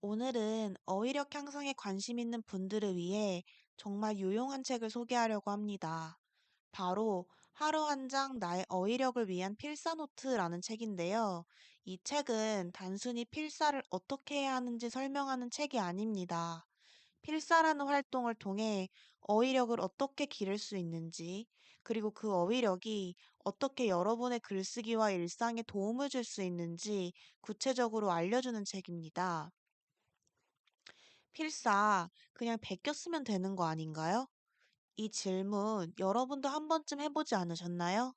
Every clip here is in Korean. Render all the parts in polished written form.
오늘은 어휘력 향상에 관심 있는 분들을 위해 정말 유용한 책을 소개하려고 합니다. 바로 하루 한 장 나의 어휘력을 위한 필사노트라는 책인데요. 이 책은 단순히 필사를 어떻게 해야 하는지 설명하는 책이 아닙니다. 필사라는 활동을 통해 어휘력을 어떻게 기를 수 있는지, 그리고 그 어휘력이 어떻게 여러분의 글쓰기와 일상에 도움을 줄 수 있는지 구체적으로 알려주는 책입니다. 필사, 그냥 베껴 쓰면 되는 거 아닌가요? 이 질문 여러분도 한 번쯤 해보지 않으셨나요?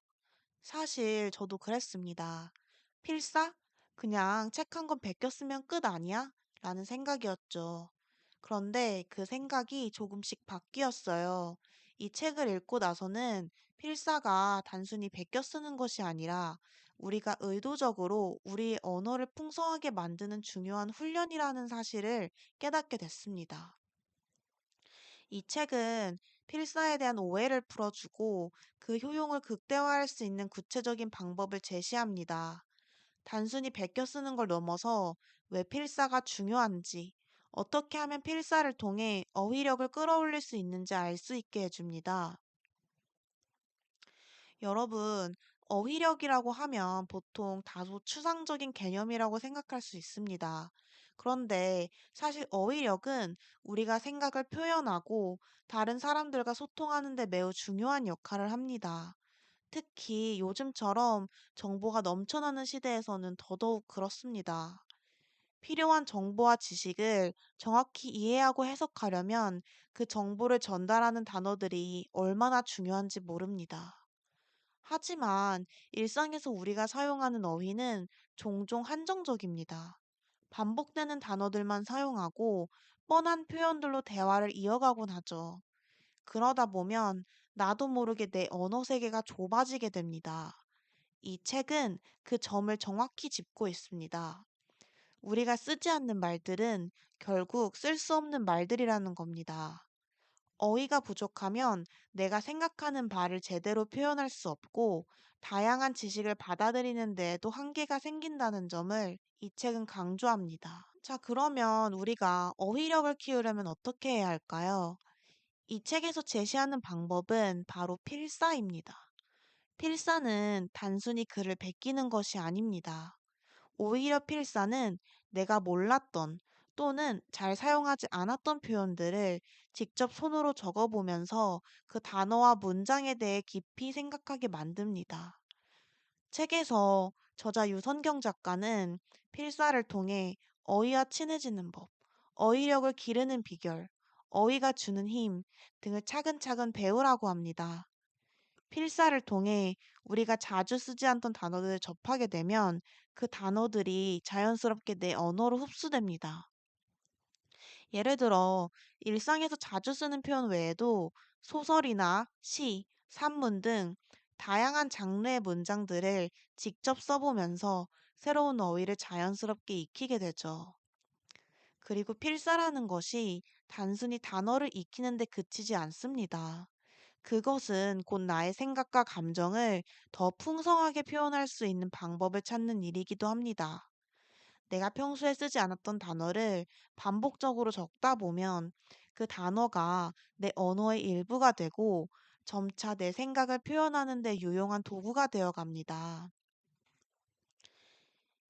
사실 저도 그랬습니다. 필사? 그냥 책 한 권 베껴 쓰면 끝 아니야? 라는 생각이었죠. 그런데 그 생각이 조금씩 바뀌었어요. 이 책을 읽고 나서는 필사가 단순히 베껴 쓰는 것이 아니라 우리가 의도적으로 우리의 언어를 풍성하게 만드는 중요한 훈련이라는 사실을 깨닫게 됐습니다. 이 책은 필사에 대한 오해를 풀어주고 그 효용을 극대화할 수 있는 구체적인 방법을 제시합니다. 단순히 베껴 쓰는 걸 넘어서 왜 필사가 중요한지, 어떻게 하면 필사를 통해 어휘력을 끌어올릴 수 있는지 알 수 있게 해줍니다. 여러분, 어휘력이라고 하면 보통 다소 추상적인 개념이라고 생각할 수 있습니다. 그런데 사실 어휘력은 우리가 생각을 표현하고 다른 사람들과 소통하는 데 매우 중요한 역할을 합니다. 특히 요즘처럼 정보가 넘쳐나는 시대에서는 더더욱 그렇습니다. 필요한 정보와 지식을 정확히 이해하고 해석하려면 그 정보를 전달하는 단어들이 얼마나 중요한지 모릅니다. 하지만 일상에서 우리가 사용하는 어휘는 종종 한정적입니다. 반복되는 단어들만 사용하고 뻔한 표현들로 대화를 이어가곤 하죠. 그러다 보면 나도 모르게 내 언어 세계가 좁아지게 됩니다. 이 책은 그 점을 정확히 짚고 있습니다. 우리가 쓰지 않는 말들은 결국 쓸 수 없는 말들이라는 겁니다. 어휘가 부족하면 내가 생각하는 바를 제대로 표현할 수 없고 다양한 지식을 받아들이는 데에도 한계가 생긴다는 점을 이 책은 강조합니다. 자, 그러면 우리가 어휘력을 키우려면 어떻게 해야 할까요? 이 책에서 제시하는 방법은 바로 필사입니다. 필사는 단순히 글을 베끼는 것이 아닙니다. 오히려 필사는 내가 몰랐던 또는 잘 사용하지 않았던 표현들을 직접 손으로 적어보면서 그 단어와 문장에 대해 깊이 생각하게 만듭니다. 책에서 저자 유선경 작가는 필사를 통해 어휘와 친해지는 법, 어휘력을 기르는 비결, 어휘가 주는 힘 등을 차근차근 배우라고 합니다. 필사를 통해 우리가 자주 쓰지 않던 단어들을 접하게 되면 그 단어들이 자연스럽게 내 언어로 흡수됩니다. 예를 들어, 일상에서 자주 쓰는 표현 외에도 소설이나 시, 산문 등 다양한 장르의 문장들을 직접 써보면서 새로운 어휘를 자연스럽게 익히게 되죠. 그리고 필사라는 것이 단순히 단어를 익히는 데 그치지 않습니다. 그것은 곧 나의 생각과 감정을 더 풍성하게 표현할 수 있는 방법을 찾는 일이기도 합니다. 내가 평소에 쓰지 않았던 단어를 반복적으로 적다 보면 그 단어가 내 언어의 일부가 되고 점차 내 생각을 표현하는 데 유용한 도구가 되어 갑니다.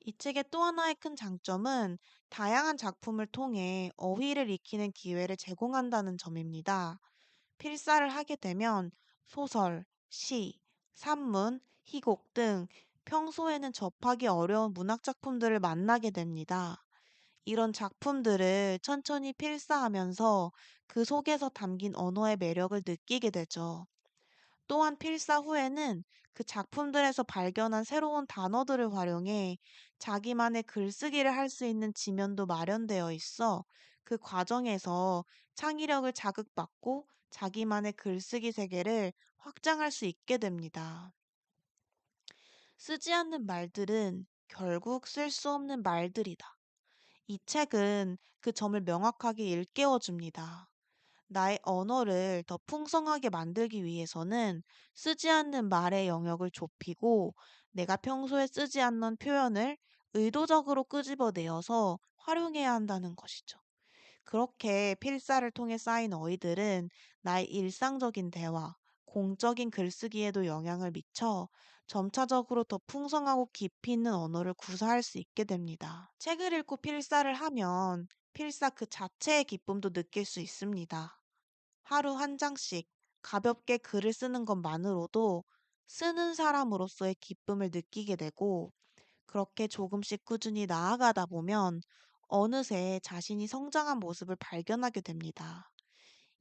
이 책의 또 하나의 큰 장점은 다양한 작품을 통해 어휘를 익히는 기회를 제공한다는 점입니다. 필사를 하게 되면 소설, 시, 산문, 희곡 등 평소에는 접하기 어려운 문학 작품들을 만나게 됩니다. 이런 작품들을 천천히 필사하면서 그 속에서 담긴 언어의 매력을 느끼게 되죠. 또한 필사 후에는 그 작품들에서 발견한 새로운 단어들을 활용해 자기만의 글쓰기를 할 수 있는 지면도 마련되어 있어 그 과정에서 창의력을 자극받고 자기만의 글쓰기 세계를 확장할 수 있게 됩니다. 쓰지 않는 말들은 결국 쓸 수 없는 말들이다. 이 책은 그 점을 명확하게 일깨워 줍니다. 나의 언어를 더 풍성하게 만들기 위해서는 쓰지 않는 말의 영역을 좁히고 내가 평소에 쓰지 않는 표현을 의도적으로 끄집어내어서 활용해야 한다는 것이죠. 그렇게 필사를 통해 쌓인 어휘들은 나의 일상적인 대화, 공적인 글쓰기에도 영향을 미쳐 점차적으로 더 풍성하고 깊이 있는 언어를 구사할 수 있게 됩니다. 책을 읽고 필사를 하면 필사 그 자체의 기쁨도 느낄 수 있습니다. 하루 한 장씩 가볍게 글을 쓰는 것만으로도 쓰는 사람으로서의 기쁨을 느끼게 되고, 그렇게 조금씩 꾸준히 나아가다 보면 어느새 자신이 성장한 모습을 발견하게 됩니다.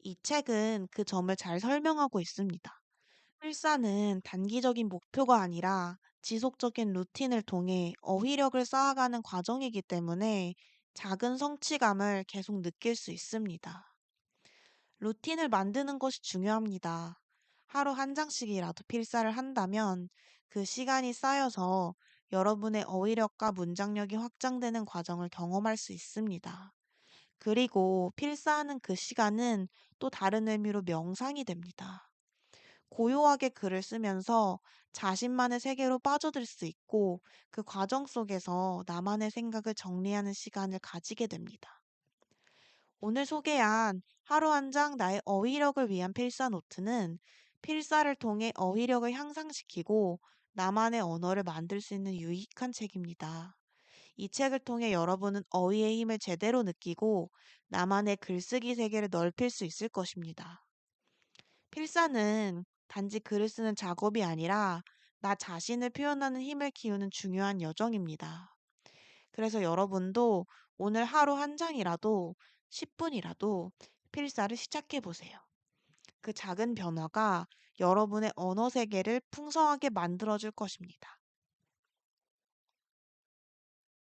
이 책은 그 점을 잘 설명하고 있습니다. 필사는 단기적인 목표가 아니라 지속적인 루틴을 통해 어휘력을 쌓아가는 과정이기 때문에 작은 성취감을 계속 느낄 수 있습니다. 루틴을 만드는 것이 중요합니다. 하루 한 장씩이라도 필사를 한다면 그 시간이 쌓여서 여러분의 어휘력과 문장력이 확장되는 과정을 경험할 수 있습니다. 그리고 필사하는 그 시간은 또 다른 의미로 명상이 됩니다. 고요하게 글을 쓰면서 자신만의 세계로 빠져들 수 있고, 그 과정 속에서 나만의 생각을 정리하는 시간을 가지게 됩니다. 오늘 소개한 하루 한 장 나의 어휘력을 위한 필사 노트는 필사를 통해 어휘력을 향상시키고 나만의 언어를 만들 수 있는 유익한 책입니다. 이 책을 통해 여러분은 어휘의 힘을 제대로 느끼고 나만의 글쓰기 세계를 넓힐 수 있을 것입니다. 필사는 단지 글을 쓰는 작업이 아니라 나 자신을 표현하는 힘을 키우는 중요한 여정입니다. 그래서 여러분도 오늘 하루 한 장이라도 10분이라도 필사를 시작해 보세요. 그 작은 변화가 여러분의 언어 세계를 풍성하게 만들어줄 것입니다.